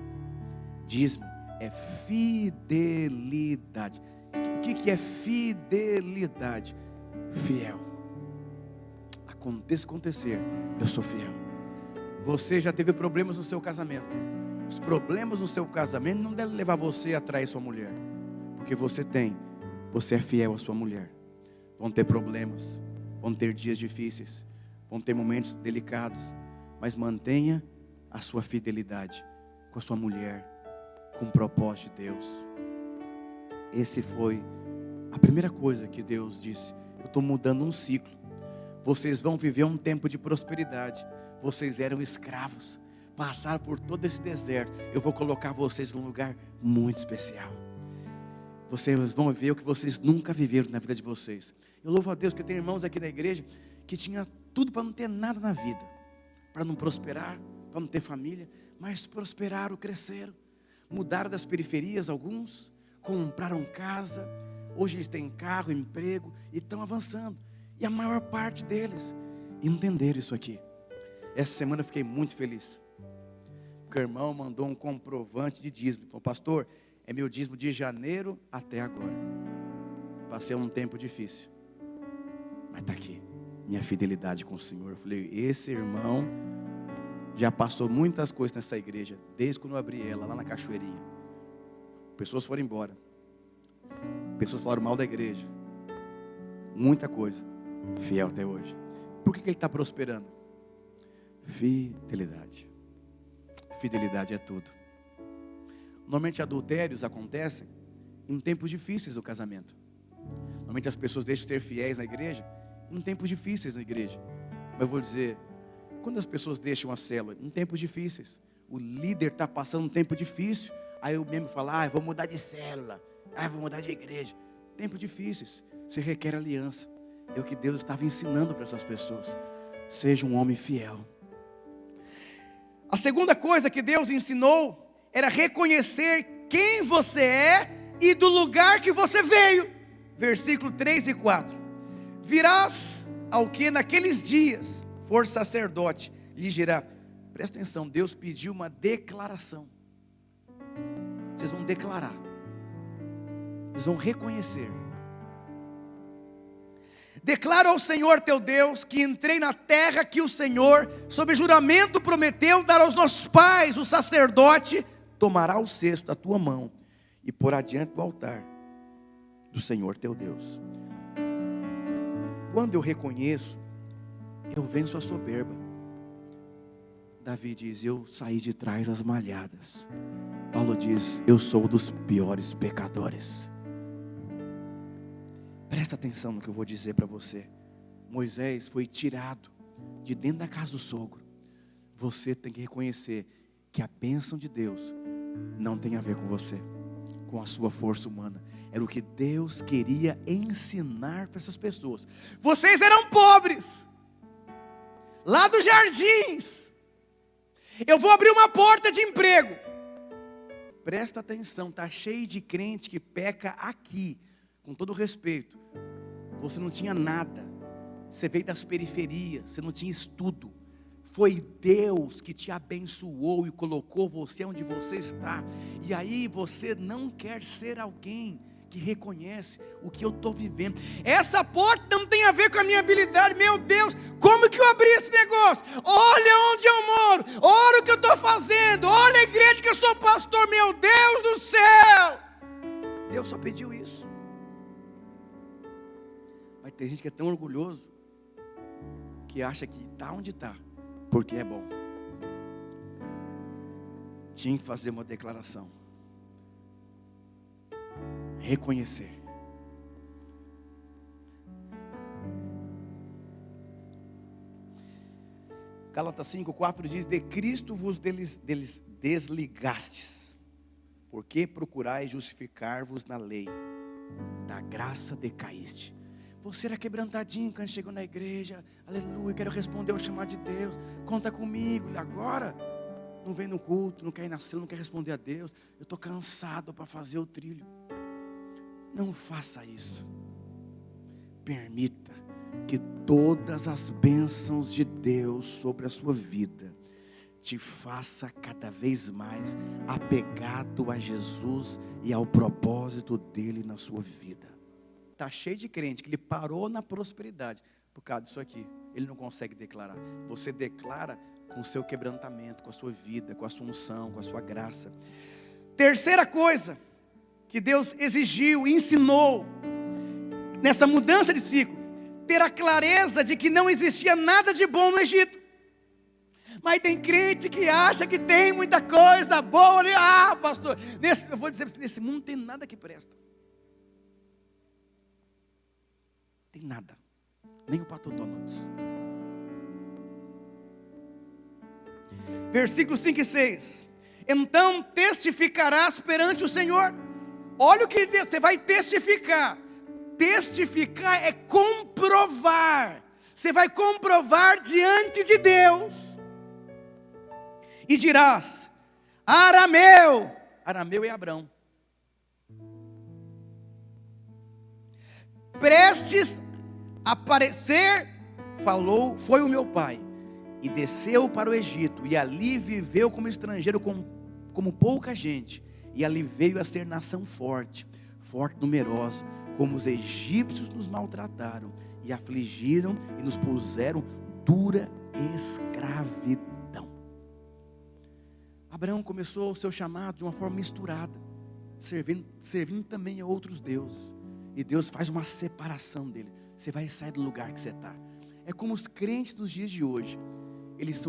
dízimo é fidelidade. O que é fidelidade? Fiel. Acontecer, eu sou fiel. Você já teve problemas no seu casamento. Os problemas no seu casamento não devem levar você a trair sua mulher, porque você é fiel à sua mulher. Vão ter problemas, vão ter dias difíceis, vão ter momentos delicados, mas mantenha a sua fidelidade com a sua mulher, com o propósito de Deus. Esse foi a primeira coisa que Deus disse: eu estou mudando um ciclo. Vocês vão viver um tempo de prosperidade. Vocês eram escravos, passaram por todo esse deserto. Eu vou colocar vocês num lugar muito especial. Vocês vão ver o que vocês nunca viveram na vida de vocês. Eu louvo a Deus que eu tenho irmãos aqui na igreja que tinha tudo para não ter nada na vida, para não prosperar, para não ter família, mas prosperaram, cresceram. Mudaram das periferias alguns, compraram casa, hoje eles têm carro, emprego e estão avançando. E a maior parte deles entenderam isso aqui. Essa semana eu fiquei muito feliz, porque o irmão mandou um comprovante de dízimo. Falou: pastor, é meu dízimo de janeiro até agora. Passei um tempo difícil, mas está aqui, minha fidelidade com o Senhor. Eu falei: esse irmão já passou muitas coisas nessa igreja, desde quando eu abri ela, lá na Cachoeirinha. Pessoas foram embora, pessoas falaram mal da igreja, muita coisa, fiel até hoje. Por que ele está prosperando? Fidelidade. Fidelidade é tudo. Normalmente adultérios acontecem em tempos difíceis do casamento. Normalmente as pessoas deixam de ser fiéis na igreja em tempos difíceis na igreja. Mas eu vou dizer, quando as pessoas deixam a célula em tempos difíceis, o líder está passando um tempo difícil, aí eu mesmo falo: vou mudar de célula, vou mudar de igreja. Tempos difíceis, você requer aliança. É o que Deus estava ensinando para essas pessoas. Seja um homem fiel. A segunda coisa que Deus ensinou era reconhecer quem você é e do lugar que você veio. Versículo 3 e 4. Virás ao que naqueles dias for sacerdote, lhe dirá. Presta atenção, Deus pediu uma declaração. Vocês vão declarar, vocês vão reconhecer. Declara ao Senhor teu Deus que entrei na terra que o Senhor, sob juramento, prometeu dar aos nossos pais. O sacerdote tomará o cesto da tua mão e porá diante do altar do Senhor teu Deus. Quando eu reconheço, eu venço a soberba. Davi diz: eu saí de trás das malhadas. Paulo diz: eu sou dos piores pecadores. Presta atenção no que eu vou dizer para você. Moisés foi tirado de dentro da casa do sogro. Você tem que reconhecer que a bênção de Deus não tem a ver com você, com a sua força humana. Era o que Deus queria ensinar para essas pessoas. Vocês eram pobres, lá dos jardins. Eu vou abrir uma porta de emprego. Presta atenção, está cheio de crente que peca aqui. Com todo respeito, você não tinha nada. Você veio das periferias, você não tinha estudo. Foi Deus que te abençoou e colocou você onde você está. E aí você não quer ser alguém que reconhece o que eu estou vivendo. Essa porta não tem a ver com a minha habilidade. Meu Deus, como que eu abri esse negócio? Olha onde eu moro, olha o que eu estou fazendo, olha a igreja que eu sou pastor. Meu Deus do céu, Deus só pediu isso. Mas tem gente que é tão orgulhoso que acha que está onde está porque é bom. Tinha que fazer uma declaração, reconhecer. Gálatas 5:4 diz: de Cristo vos desligastes, porque procurais justificar-vos na lei, da graça decaíste. Você era quebrantadinho quando chegou na igreja, aleluia, quero responder ao chamado de Deus, conta comigo. Agora não vem no culto, não quer ir na célula, não quer responder a Deus. Eu estou cansado para fazer o trilho. Não faça isso. Permita que todas as bênçãos de Deus sobre a sua vida te faça cada vez mais apegado a Jesus e ao propósito dele na sua vida. Está cheio de crente que ele parou na prosperidade por causa disso aqui. Ele não consegue declarar. Você declara com o seu quebrantamento, com a sua vida, com a sua unção, com a sua graça. Terceira coisa que Deus exigiu, ensinou nessa mudança de ciclo: ter a clareza de que não existia nada de bom no Egito. Mas tem crente que acha que tem muita coisa boa. Pastor, eu vou dizer, nesse mundo não tem nada que presta. Tem nada, nem o Pato Donuts. Versículos 5 e 6. Então testificarás perante o Senhor. Olha o que Deus, você vai testificar. Testificar é comprovar. Você vai comprovar diante de Deus. E dirás: Arameu. Arameu é Abrão. Prestes a aparecer, foi o meu pai, e desceu para o Egito, e ali viveu como estrangeiro, como pouca gente, e ali veio a ser nação forte, numerosa, como os egípcios nos maltrataram, e afligiram, e nos puseram dura escravidão. Abraão começou o seu chamado de uma forma misturada, servindo também a outros deuses. E Deus faz uma separação dele. Você vai sair do lugar que você está. É como os crentes dos dias de hoje. Eles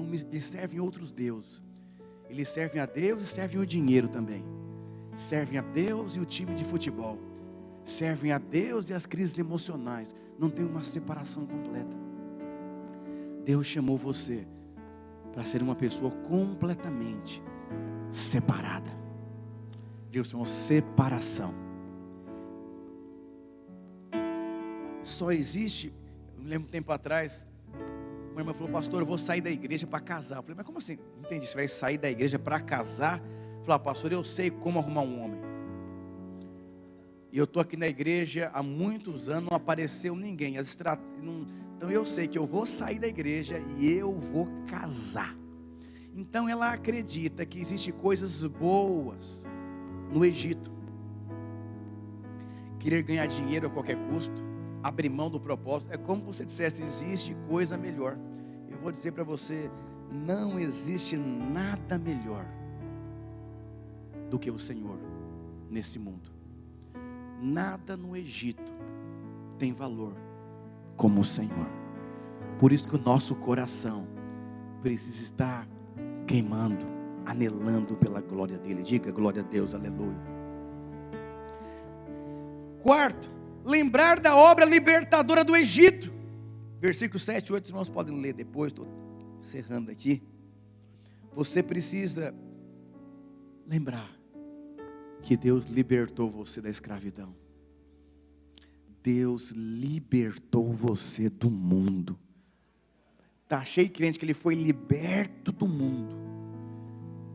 servem outros deuses. Eles servem a Deus e servem o dinheiro também. Servem a Deus e o time de futebol. Servem a Deus e as crises emocionais. Não tem uma separação completa. Deus chamou você para ser uma pessoa completamente separada. Deus chamou separação. Só existe, eu me lembro um tempo atrás, uma irmã falou: pastor, eu vou sair da igreja para casar. Eu falei: mas como assim? Não entendi, você vai sair da igreja para casar? Eu falei: pastor, eu sei como arrumar um homem. E eu estou aqui na igreja há muitos anos, não apareceu ninguém. Então eu sei que eu vou sair da igreja e eu vou casar. Então ela acredita que existem coisas boas no Egito. Querer ganhar dinheiro a qualquer custo, abrir mão do propósito. É como você dissesse: existe coisa melhor. Eu vou dizer para você: não existe nada melhor do que o Senhor nesse mundo. Nada no Egito tem valor como o Senhor. Por isso que o nosso coração precisa estar queimando, anelando pela glória dele. Diga glória a Deus, aleluia. Quarto, lembrar da obra libertadora do Egito. Versículo 7 e 8, os irmãos podem ler depois, estou encerrando aqui. Você precisa lembrar que Deus libertou você da escravidão. Deus libertou você do mundo. Está cheio de crente que ele foi liberto do mundo,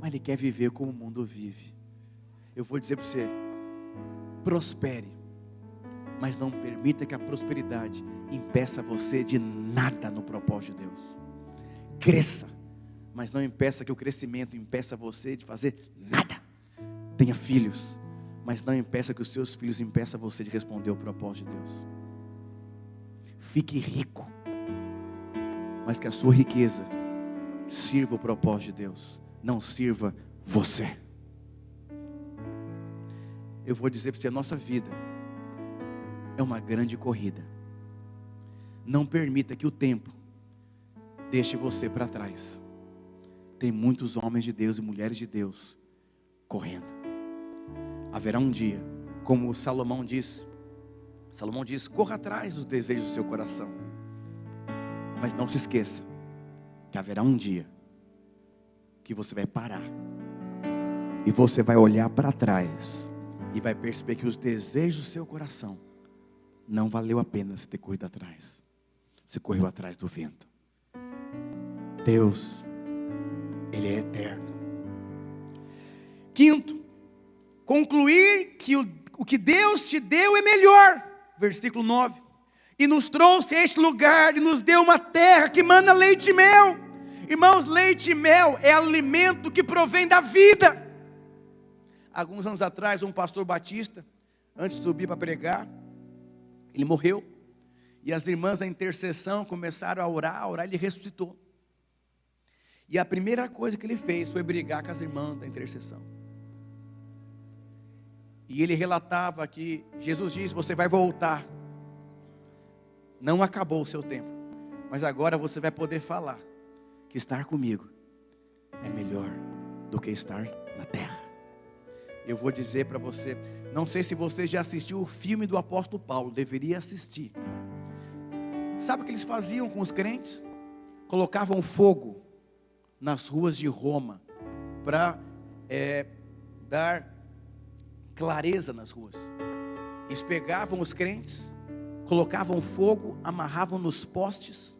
mas ele quer viver como o mundo vive. Eu vou dizer para você: prospere, mas não permita que a prosperidade impeça você de nada no propósito de Deus. Cresça, mas não impeça que o crescimento impeça você de fazer nada. Tenha filhos, mas não impeça que os seus filhos impeçam você de responder ao propósito de Deus. Fique rico, mas que a sua riqueza sirva o propósito de Deus, não sirva você. Eu vou dizer para você: a nossa vida é uma grande corrida. Não permita que o tempo deixe você para trás. Tem muitos homens de Deus e mulheres de Deus correndo. Haverá um dia, como Salomão diz, corra atrás dos desejos do seu coração. Mas não se esqueça que haverá um dia que você vai parar e você vai olhar para trás e vai perceber que os desejos do seu coração não valeu a pena você ter corrido atrás. Você correu atrás do vento. Deus, Ele é eterno. Quinto, concluir que o que Deus te deu é melhor. Versículo 9. E nos trouxe a este lugar e nos deu uma terra que mana leite e mel. Irmãos, leite e mel é alimento que provém da vida. Alguns anos atrás, um pastor batista, antes de subir para pregar, ele morreu. E as irmãs da intercessão começaram a orar, ele ressuscitou. E a primeira coisa que ele fez foi brigar com as irmãs da intercessão. E ele relatava que Jesus disse: você vai voltar. Não acabou o seu tempo, mas agora você vai poder falar que estar comigo é melhor do que estar na terra. Eu vou dizer para você, não sei se você já assistiu o filme do apóstolo Paulo, deveria assistir. Sabe o que eles faziam com os crentes? Colocavam fogo nas ruas de Roma para dar clareza nas ruas. Eles pegavam os crentes, colocavam fogo, amarravam nos postes,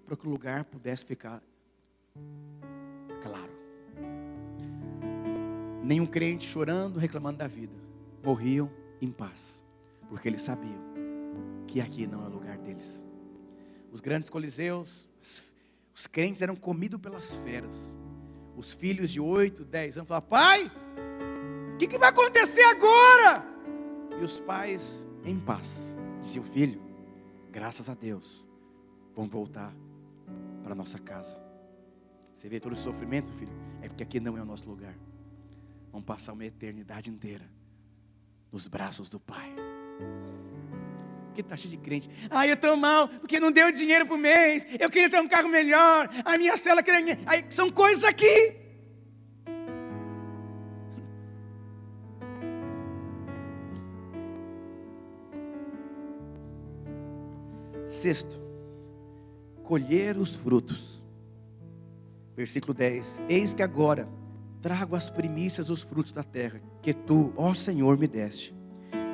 para que o lugar pudesse ficar claro. Nenhum crente chorando, reclamando da vida. Morriam em paz, porque eles sabiam que aqui não é o lugar deles. Os grandes coliseus, os crentes eram comidos pelas feras. Os filhos de 8, 10 anos falavam: pai, o que vai acontecer agora? E os pais, em paz, diziam: filho, graças a Deus, vamos voltar para nossa casa. Você vê todo esse sofrimento, filho? É porque aqui não é o nosso lugar. Vamos passar uma eternidade inteira nos braços do Pai. Porque está cheio de crente: eu estou mal, porque não deu dinheiro por mês, eu queria ter um carro melhor, a minha célula queria... são coisas aqui. Sexto, colher os frutos. Versículo 10. Eis que agora trago as primícias dos frutos da terra, que tu, ó Senhor, me deste.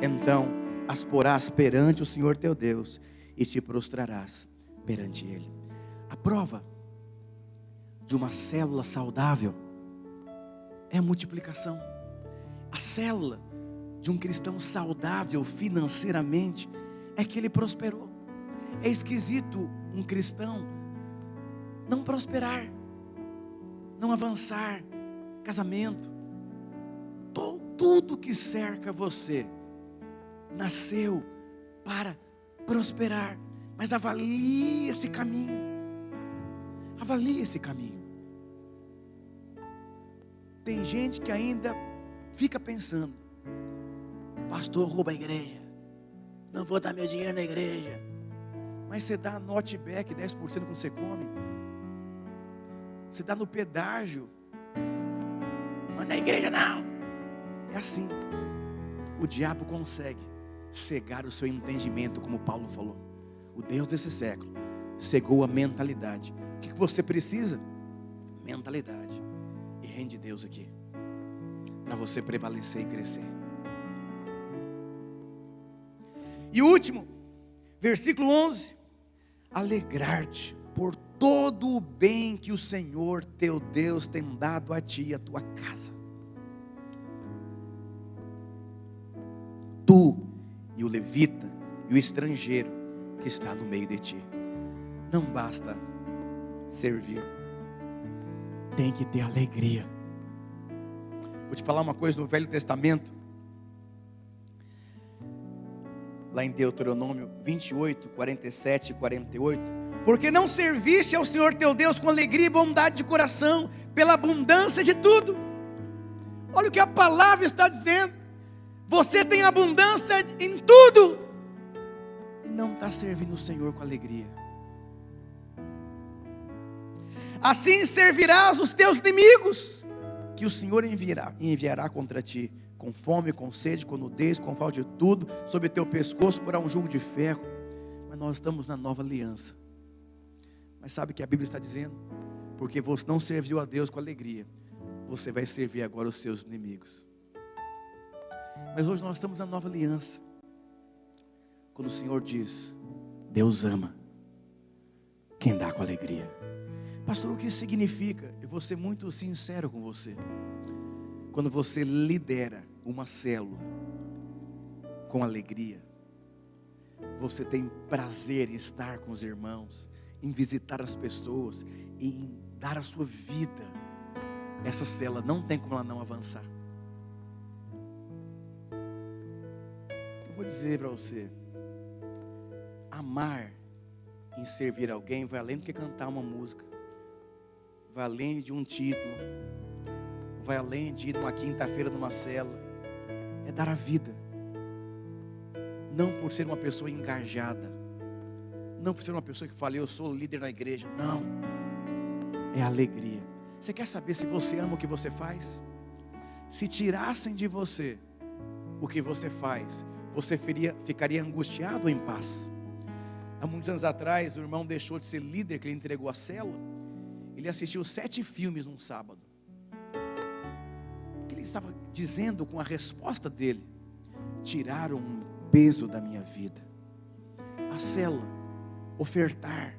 Então as porás perante o Senhor teu Deus, e te prostrarás perante Ele. A prova de uma célula saudável é a multiplicação. A célula de um cristão saudável financeiramente é que ele prosperou. É esquisito um cristão não prosperar, não avançar, casamento, tudo que cerca você nasceu para prosperar. Mas avalie esse caminho. Avalie esse caminho. Tem gente que ainda fica pensando: pastor rouba a igreja, não vou dar meu dinheiro na igreja. Mas você dá notback 10% quando você come. Você dá no pedágio. Mas na igreja não. É assim. O diabo consegue cegar o seu entendimento, como Paulo falou. O Deus desse século cegou a mentalidade. O que você precisa? Mentalidade. E reino de Deus aqui, para você prevalecer e crescer. E o último, versículo 11. Alegrar-te por todo o bem que o Senhor teu Deus tem dado a ti e a tua casa. Tu e o levita e o estrangeiro que está no meio de ti. Não basta servir, tem que ter alegria. Vou te falar uma coisa do Velho Testamento, lá em Deuteronômio 28, 47 e 48. Porque não serviste ao Senhor teu Deus com alegria e bondade de coração, pela abundância de tudo. Olha o que a palavra está dizendo. Você tem abundância em tudo e não está servindo o Senhor com alegria. Assim servirás os teus inimigos, que o Senhor enviará contra ti, com fome, com sede, com nudez, com falta de tudo, sobre teu pescoço porá um jugo de ferro. Mas nós estamos na nova aliança. Mas sabe o que a Bíblia está dizendo? Porque você não serviu a Deus com alegria, você vai servir agora os seus inimigos. Mas hoje nós estamos na nova aliança. Quando o Senhor diz, Deus ama quem dá com alegria. Pastor, o que isso significa? Eu vou ser muito sincero com você. Quando você lidera uma célula com alegria, você tem prazer em estar com os irmãos, em visitar as pessoas, em dar a sua vida. Essa célula não tem como ela não avançar. Eu vou dizer para você, amar em servir alguém vai além do que cantar uma música, vai além de um título, vai além de ir numa quinta-feira numa célula, é dar a vida, não por ser uma pessoa engajada, não por ser uma pessoa que fala, eu sou líder na igreja, não, é alegria. Você quer saber se você ama o que você faz? Se tirassem de você o que você faz, você ficaria angustiado ou em paz? Há muitos anos atrás, o irmão deixou de ser líder, que ele entregou a célula. Ele assistiu 7 filmes num sábado. O que ele estava dizendo com a resposta dele? Tiraram um peso da minha vida. A célula, ofertar,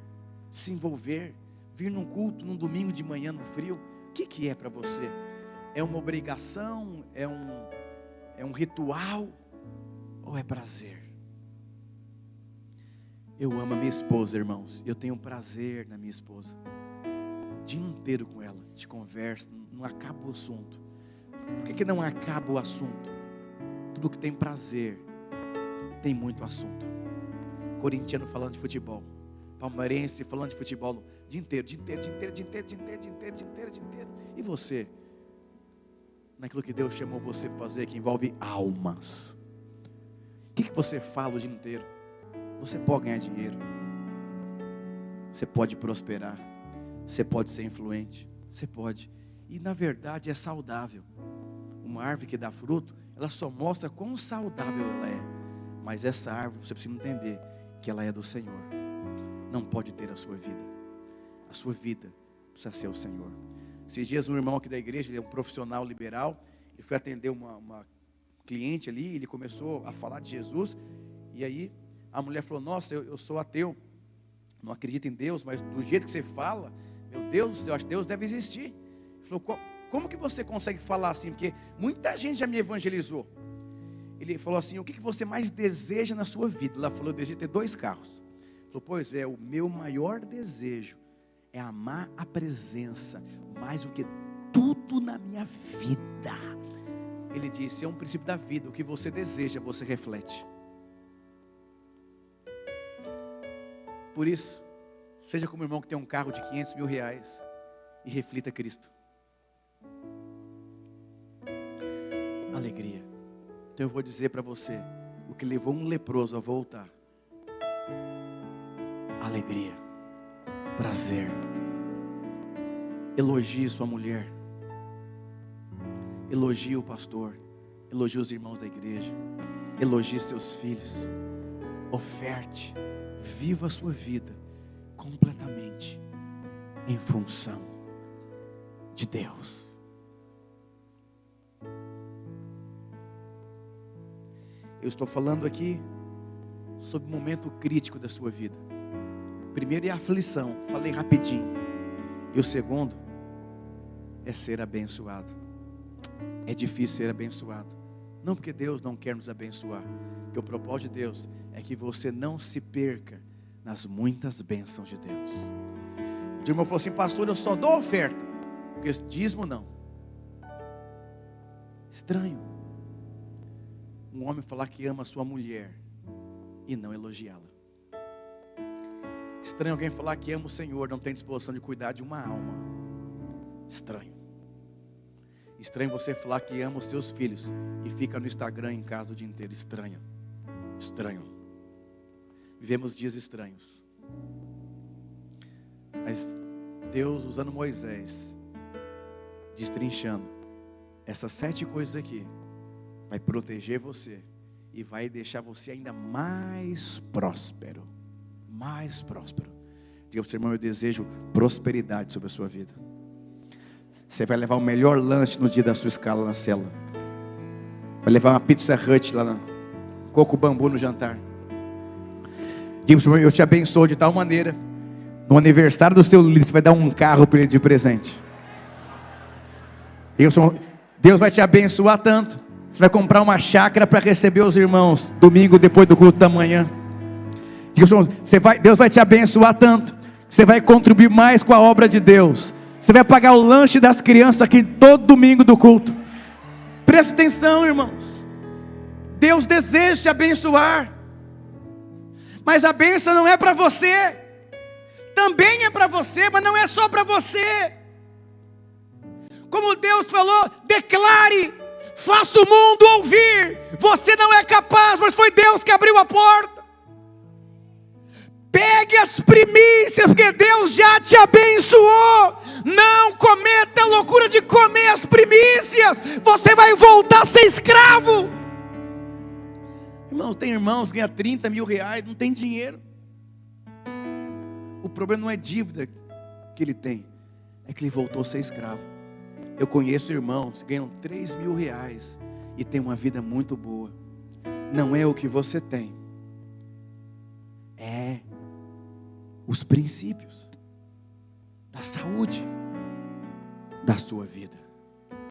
se envolver, vir num culto, num domingo de manhã no frio. O que é para você? É uma obrigação? É um ritual? Ou é prazer? Eu amo a minha esposa, irmãos. Eu tenho prazer na minha esposa. O dia inteiro com ela, de conversa, não acaba o assunto. Por que não acaba o assunto? Tudo que tem prazer, tem muito assunto. Corintiano falando de futebol, palmeirense falando de futebol, o dia inteiro. E você? Naquilo que Deus chamou você para fazer, que envolve almas. O que você fala o dia inteiro? Você pode ganhar dinheiro, você pode prosperar, você pode ser influente, você pode. E na verdade é saudável. Uma árvore que dá fruto, ela só mostra quão saudável ela é. Mas essa árvore, você precisa entender que ela é do Senhor. Não pode ter a sua vida. A sua vida precisa ser o Senhor. Esses dias um irmão aqui da igreja, ele é um profissional liberal, ele foi atender uma cliente ali, ele começou a falar de Jesus, e aí a mulher falou, nossa, eu sou ateu, não acredito em Deus, mas do jeito que você fala, meu Deus, eu acho que Deus deve existir. Ele falou, como que você consegue falar assim? Porque muita gente já me evangelizou. Ele falou assim, o que você mais deseja na sua vida? Ela falou, eu desejo ter 2 carros. Ele falou, pois é, o meu maior desejo é amar a presença, mais do que tudo na minha vida. Ele disse, é um princípio da vida, o que você deseja, você reflete. Por isso, seja como o irmão que tem um carro de 500 mil reais e reflita Cristo. Alegria. Então eu vou dizer para você, o que levou um leproso a voltar. Alegria, prazer. Elogie sua mulher. Elogie o pastor. Elogie os irmãos da igreja. Elogie seus filhos. Oferte. Viva a sua vida completamente em função de Deus. Eu estou falando aqui sobre um momento crítico da sua vida. O primeiro é a aflição, falei rapidinho. E o segundo é ser abençoado. É difícil ser abençoado. Não porque Deus não quer nos abençoar, porque o propósito de Deus é que você não se perca nas muitas bênçãos de Deus. O irmão falou assim: pastor, eu só dou oferta, porque dízimo não. Estranho um homem falar que ama a sua mulher e não elogiá-la. Estranho alguém falar que ama o Senhor, não tem disposição de cuidar de uma alma. Estranho. Estranho você falar que ama os seus filhos e fica no Instagram em casa o dia inteiro. Estranho. Estranho. Vivemos dias estranhos. Mas Deus, usando Moisés, destrinchando essas 7 coisas aqui, vai proteger você e vai deixar você ainda mais próspero. Mais próspero. Diga para o seu irmão: eu desejo prosperidade sobre a sua vida. Você vai levar o melhor lanche no dia da sua escala na célula. Vai levar uma Pizza Hut lá, coco bambu no jantar. Diga para o seu irmão: eu te abençoo de tal maneira, no aniversário do seu líder, você vai dar um carro para ele de presente. Diga para o seu irmão: Deus vai te abençoar tanto, você vai comprar uma chácara para receber os irmãos, domingo depois do culto da manhã. Diga para o seu irmão: Deus vai te abençoar tanto, você vai contribuir mais com a obra de Deus. Você vai pagar o lanche das crianças aqui todo domingo do culto. Presta atenção, irmãos. Deus deseja te abençoar. Mas a bênção não é para você. Também é para você, mas não é só para você. Como Deus falou, declare, faça o mundo ouvir. Você não é capaz, mas foi Deus que abriu a porta. Pegue as primícias, porque Deus já te abençoou. Não cometa a loucura de comer as primícias. Você vai voltar a ser escravo. Irmãos, tem irmãos que ganham 30 mil reais, não tem dinheiro. O problema não é dívida que ele tem, é que ele voltou a ser escravo. Eu conheço irmãos que ganham 3 mil reais e tem uma vida muito boa. Não é o que você tem, é os princípios da saúde da sua vida.